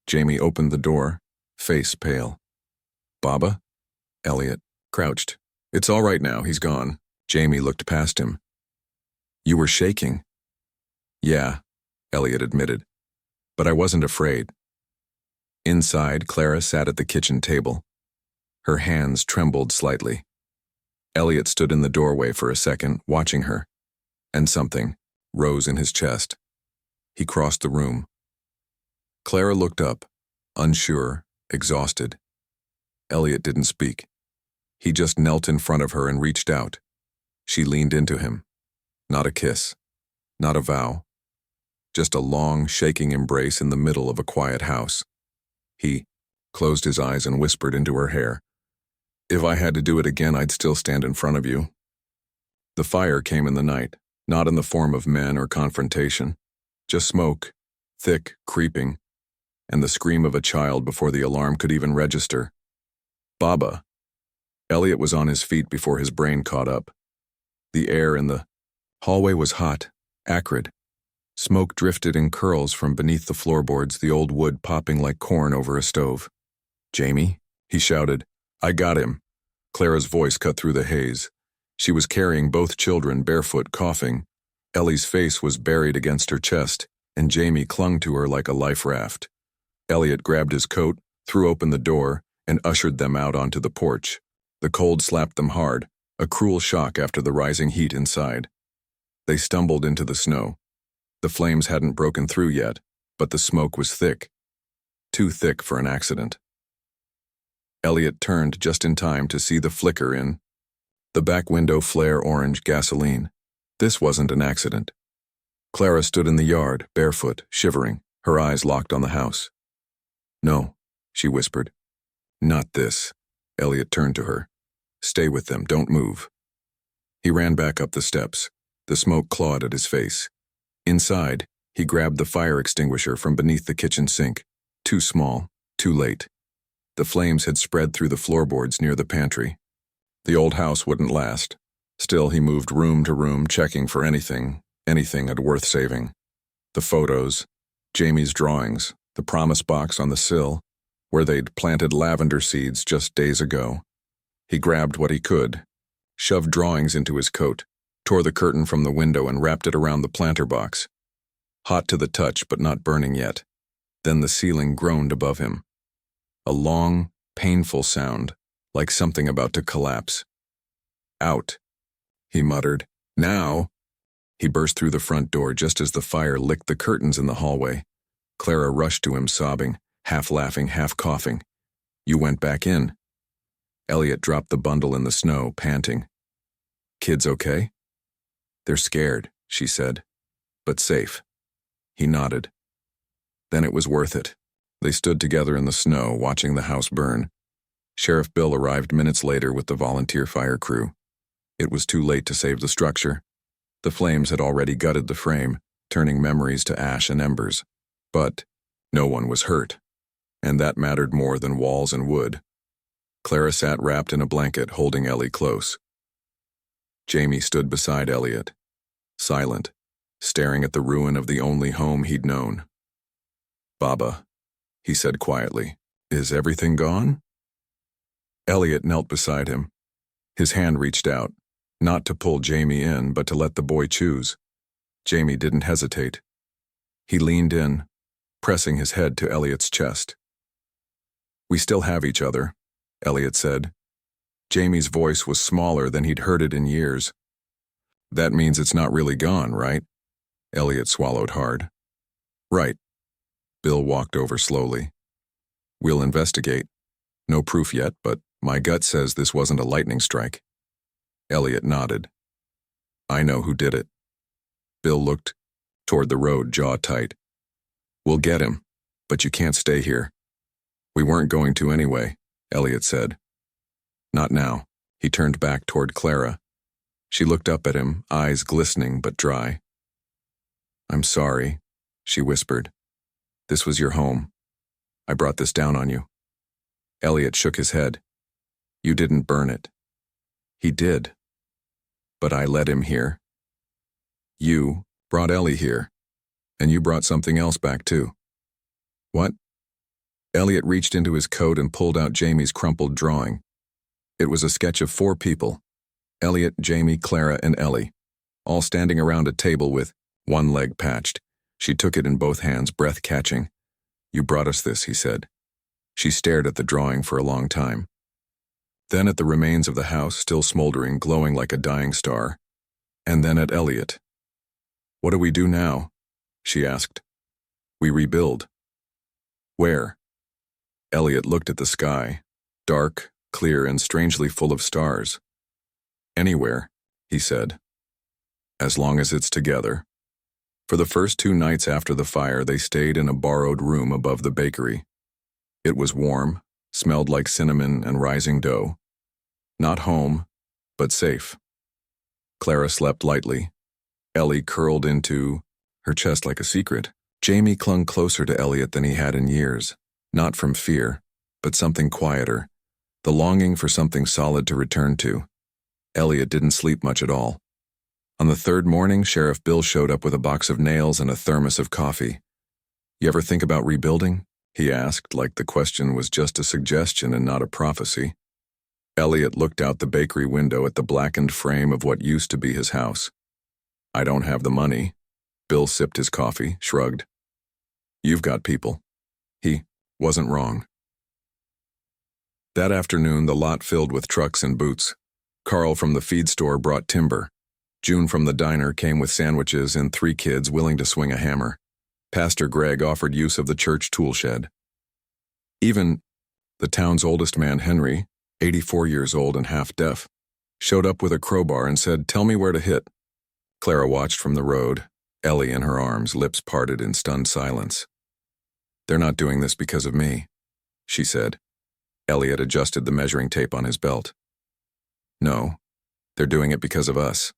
Jamie opened the door, face pale. Baba? Elliot crouched. It's all right now, he's gone. Jamie looked past him. You were shaking. Yeah, Elliot admitted. But I wasn't afraid. Inside, Clara sat at the kitchen table. Her hands trembled slightly. Elliot stood in the doorway for a second, watching her, and something rose in his chest. He crossed the room. Clara looked up, unsure, exhausted. Elliot didn't speak. He just knelt in front of her and reached out. She leaned into him. Not a kiss, not a vow. Just a long, shaking embrace in the middle of a quiet house. He closed his eyes and whispered into her hair. If I had to do it again, I'd still stand in front of you. The fire came in the night, not in the form of men or confrontation. Just smoke, thick, creeping, and the scream of a child before the alarm could even register. Baba. Elliot was on his feet before his brain caught up. The air in the hallway was hot, acrid. Smoke drifted in curls from beneath the floorboards, the old wood popping like corn over a stove. Jamie? He shouted. I got him. Clara's voice cut through the haze. She was carrying both children, barefoot, coughing. Ellie's face was buried against her chest, and Jamie clung to her like a life raft. Elliot grabbed his coat, threw open the door, and ushered them out onto the porch. The cold slapped them hard, a cruel shock after the rising heat inside. They stumbled into the snow. The flames hadn't broken through yet, but the smoke was thick. Too thick for an accident. Elliot turned just in time to see the flicker in the back window flare orange gasoline. This wasn't an accident. Clara stood in the yard, barefoot, shivering, her eyes locked on the house. No, she whispered. Not this. Elliot turned to her. Stay with them, don't move. He ran back up the steps. The smoke clawed at his face. Inside, he grabbed the fire extinguisher from beneath the kitchen sink. Too small, too late. The flames had spread through the floorboards near the pantry. The old house wouldn't last. Still, he moved room to room, checking for anything worth saving. The photos, Jamie's drawings, the promise box on the sill, where they'd planted lavender seeds just days ago. He grabbed what he could, shoved drawings into his coat, tore the curtain from the window and wrapped it around the planter box. Hot to the touch, but not burning yet. Then the ceiling groaned above him. A long, painful sound, like something about to collapse. Out, he muttered. Now! He burst through the front door just as the fire licked the curtains in the hallway. Clara rushed to him, sobbing, half laughing, half coughing. You went back in. Elliot dropped the bundle in the snow, panting. Kids okay? They're scared, she said, but safe. He nodded. Then it was worth it. They stood together in the snow, watching the house burn. Sheriff Bill arrived minutes later with the volunteer fire crew. It was too late to save the structure. The flames had already gutted the frame, turning memories to ash and embers. But no one was hurt, and that mattered more than walls and wood. Clara sat wrapped in a blanket, holding Ellie close. Jamie stood beside Elliot, silent, staring at the ruin of the only home he'd known. "Baba," he said quietly, "is everything gone?" Elliot knelt beside him. His hand reached out, not to pull Jamie in, but to let the boy choose. Jamie didn't hesitate. He leaned in, pressing his head to Elliot's chest. "We still have each other," Elliot said. Jamie's voice was smaller than he'd heard it in years. "That means it's not really gone, right?" Elliot swallowed hard. "Right." Bill walked over slowly. "We'll investigate. No proof yet, but my gut says this wasn't a lightning strike." Elliot nodded. "I know who did it." Bill looked toward the road, jaw tight. "We'll get him, but you can't stay here." "We weren't going to anyway," Elliot said. "Not now." He turned back toward Clara. She looked up at him, eyes glistening but dry. "I'm sorry," she whispered. "This was your home. I brought this down on you." Elliot shook his head. "You didn't burn it." "He did. But I led him here." "You brought Ellie here, and you brought something else back too." "What?" Elliot reached into his coat and pulled out Jamie's crumpled drawing. It was a sketch of 4 people, Elliot, Jamie, Clara, and Ellie, all standing around a table with one leg patched. She took it in both hands, breath catching. "You brought us this," he said. She stared at the drawing for a long time. Then at the remains of the house, still smoldering, glowing like a dying star. And then at Elliot. "What do we do now?" she asked. "We rebuild." "Where?" Elliot looked at the sky, dark, clear, and strangely full of stars. "Anywhere," he said. "As long as it's together." For the first 2 nights after the fire, they stayed in a borrowed room above the bakery. It was warm, smelled like cinnamon and rising dough. Not home, but safe. Clara slept lightly. Ellie curled into her chest like a secret. Jamie clung closer to Elliot than he had in years, not from fear, but something quieter, the longing for something solid to return to. Elliot didn't sleep much at all. On the 3rd morning, Sheriff Bill showed up with a box of nails and a thermos of coffee. "You ever think about rebuilding?" he asked, like the question was just a suggestion and not a prophecy. Elliot looked out the bakery window at the blackened frame of what used to be his house. "I don't have the money." Bill sipped his coffee, shrugged. "You've got people." He wasn't wrong. That afternoon, the lot filled with trucks and boots. Carl from the feed store brought timber. June from the diner came with sandwiches and 3 kids willing to swing a hammer. Pastor Greg offered use of the church tool shed. Even the town's oldest man, Henry, 84 years old and half deaf, showed up with a crowbar and said, "Tell me where to hit." Clara watched from the road, Ellie in her arms, lips parted in stunned silence. "They're not doing this because of me," she said. Elliot adjusted the measuring tape on his belt. "No, they're doing it because of us."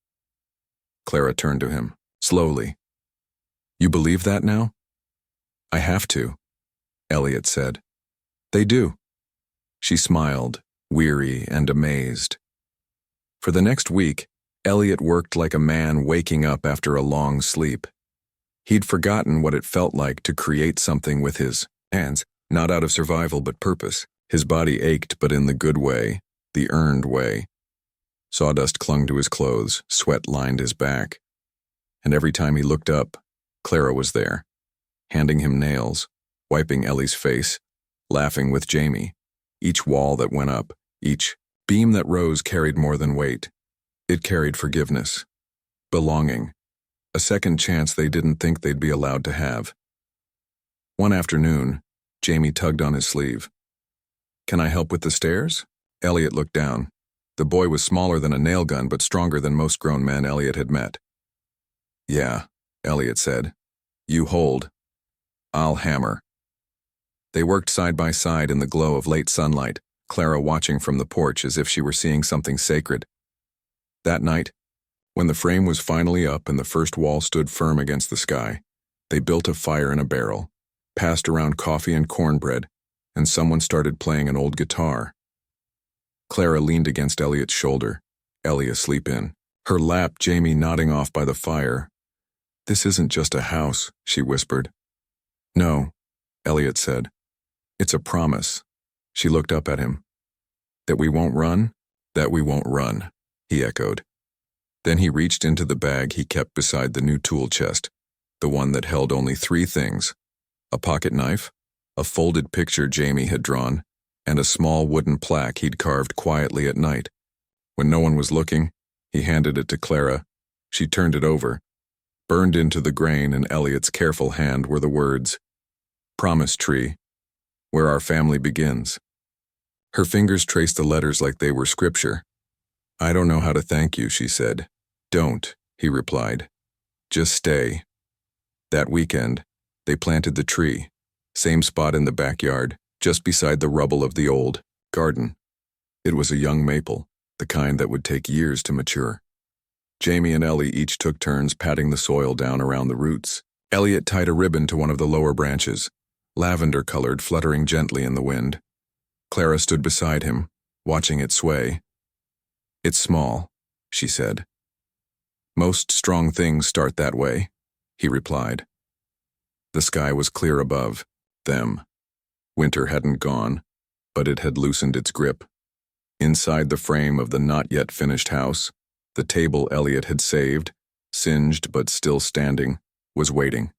Clara turned to him, slowly. "You believe that now?" "I have to," Elliot said. "They do." She smiled, weary and amazed. For the next week, Elliot worked like a man waking up after a long sleep. He'd forgotten what it felt like to create something with his hands, not out of survival but purpose. His body ached, but in the good way, the earned way. Sawdust clung to his clothes, sweat lined his back. And every time he looked up, Clara was there, handing him nails, wiping Ellie's face, laughing with Jamie. Each wall that went up, each beam that rose carried more than weight. It carried forgiveness, belonging, a second chance they didn't think they'd be allowed to have. One afternoon, Jamie tugged on his sleeve. "Can I help with the stairs?" Elliot looked down. The boy was smaller than a nail gun but stronger than most grown men Elliot had met. "Yeah," Elliot said. "You hold. I'll hammer." They worked side by side in the glow of late sunlight, Clara watching from the porch as if she were seeing something sacred. That night, when the frame was finally up and the first wall stood firm against the sky, they built a fire in a barrel, passed around coffee and cornbread, and someone started playing an old guitar. Clara leaned against Elliot's shoulder, Ellie asleep in her lap, Jamie nodding off by the fire. "This isn't just a house," she whispered. "No," Elliot said. "It's a promise." She looked up at him. "That we won't run?" "That we won't run," he echoed. Then he reached into the bag he kept beside the new tool chest, the one that held only 3 things: a pocket knife, a folded picture Jamie had drawn, and a small wooden plaque he'd carved quietly at night. When no one was looking, he handed it to Clara. She turned it over. Burned into the grain in Elliot's careful hand were the words, "Promise Tree, where our family begins." Her fingers traced the letters like they were scripture. "I don't know how to thank you," she said. "Don't," he replied. "Just stay." That weekend, they planted the tree, same spot in the backyard, just beside the rubble of the old garden. It was a young maple, the kind that would take years to mature. Jamie and Ellie each took turns patting the soil down around the roots. Elliot tied a ribbon to one of the lower branches, lavender-colored, fluttering gently in the wind. Clara stood beside him, watching it sway. "It's small," she said. "Most strong things start that way," he replied. The sky was clear above them. Winter hadn't gone, but it had loosened its grip. Inside the frame of the not-yet-finished house, the table Elliot had saved, singed but still standing, was waiting.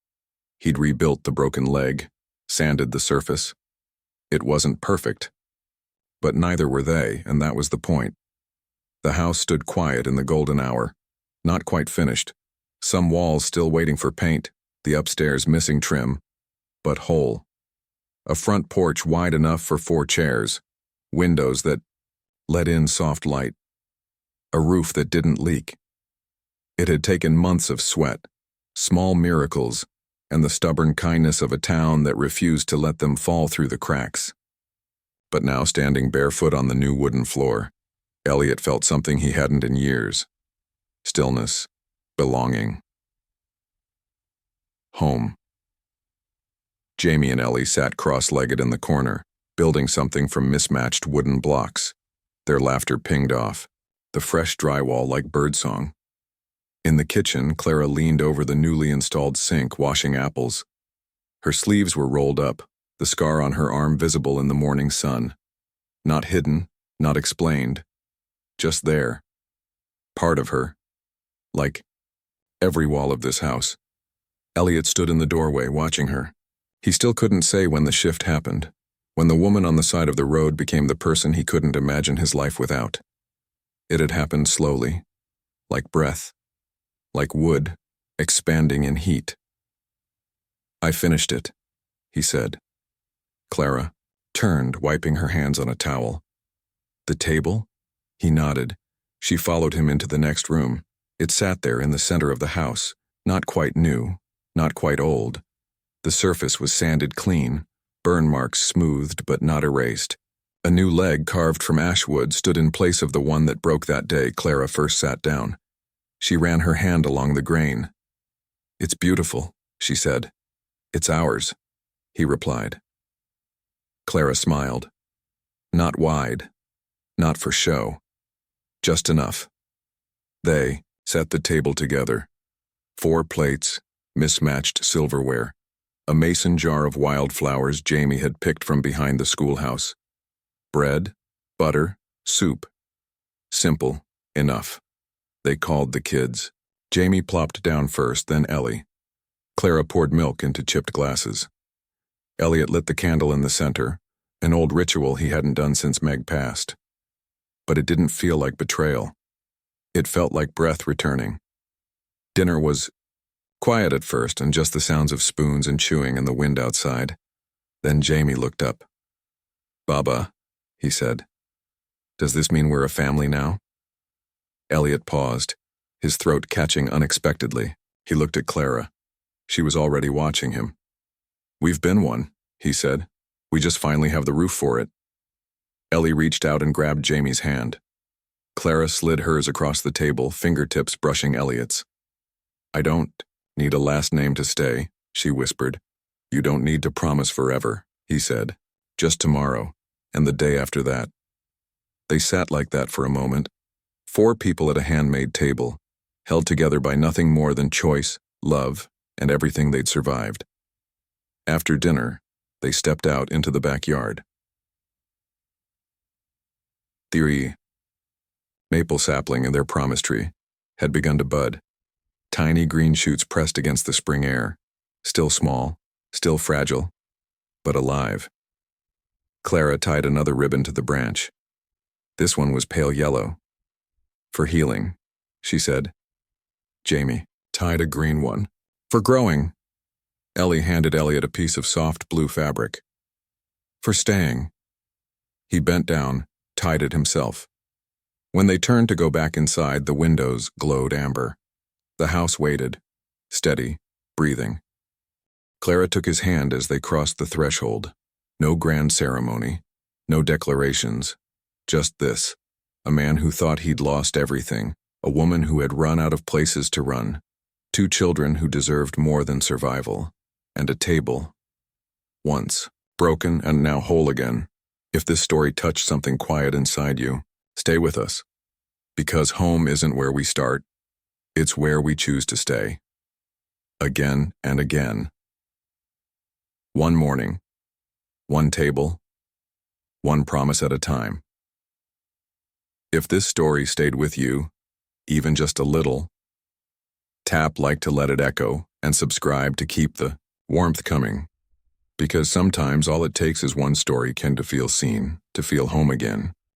He'd rebuilt the broken leg, sanded the surface. It wasn't perfect, but neither were they, and that was the point. The house stood quiet in the golden hour, not quite finished, some walls still waiting for paint, the upstairs missing trim, but whole. A front porch wide enough for 4 chairs, windows that let in soft light, a roof that didn't leak. It had taken months of sweat, small miracles, and the stubborn kindness of a town that refused to let them fall through the cracks. But now, standing barefoot on the new wooden floor, Elliot felt something he hadn't in years. Stillness, belonging. Home. Jamie and Ellie sat cross-legged in the corner, building something from mismatched wooden blocks. Their laughter pinged off, the fresh drywall like birdsong. In the kitchen, Clara leaned over the newly installed sink, washing apples. Her sleeves were rolled up, the scar on her arm visible in the morning sun. Not hidden, not explained. Just there. Part of her. Like every wall of this house. Elliot stood in the doorway, watching her. He still couldn't say when the shift happened, when the woman on the side of the road became the person he couldn't imagine his life without. It had happened slowly, like breath, like wood, expanding in heat. "I finished it," he said. Clara turned, wiping her hands on a towel. "The table?" He nodded. She followed him into the next room. It sat there in the center of the house, not quite new, not quite old. The surface was sanded clean, burn marks smoothed but not erased. A new leg carved from ash wood stood in place of the one that broke that day Clara first sat down. She ran her hand along the grain. "It's beautiful," she said. "It's ours," he replied. Clara smiled. Not wide, not for show, just enough. They set the table together. 4 plates, mismatched silverware, a mason jar of wildflowers Jamie had picked from behind the schoolhouse. Bread, butter, soup. Simple, enough. They called the kids. Jamie plopped down first, then Ellie. Clara poured milk into chipped glasses. Elliot lit the candle in the center, an old ritual he hadn't done since Meg passed. But it didn't feel like betrayal. It felt like breath returning. Dinner was quiet at first, and just the sounds of spoons and chewing and the wind outside. Then Jamie looked up. "Baba," he said. "Does this mean we're a family now?" Elliot paused, his throat catching unexpectedly. He looked at Clara. She was already watching him. "We've been one," he said. We just finally have the roof for it. Ellie reached out and grabbed Jamie's hand. Clara slid hers across the table, fingertips brushing Elliot's. I don't need a last name to stay, she whispered. You don't need to promise forever, he said. Just tomorrow, and the day after that. They sat like that for a moment, 4 people at a handmade table, held together by nothing more than choice, love, and everything they'd survived. After dinner, they stepped out into the backyard. The maple sapling in their promise tree had begun to bud. Tiny green shoots pressed against the spring air, still small, still fragile, but alive. Clara tied another ribbon to the branch. This one was pale yellow. For healing, she said. Jamie tied a green one. For growing. Ellie handed Elliot a piece of soft blue fabric. For staying. He bent down, tied it himself. When they turned to go back inside, the windows glowed amber. The house waited, steady, breathing. Clara took his hand as they crossed the threshold. No grand ceremony, no declarations, just this. A man who thought he'd lost everything, a woman who had run out of places to run, 2 children who deserved more than survival, and a table. Once, broken and now whole again. If this story touched something quiet inside you, stay with us. Because home isn't where we start, it's where we choose to stay. Again and again. One morning, one table, one promise at a time. If this story stayed with you, even just a little, tap like to let it echo and subscribe to keep the warmth coming. Because sometimes all it takes is one story to feel seen, to feel home again.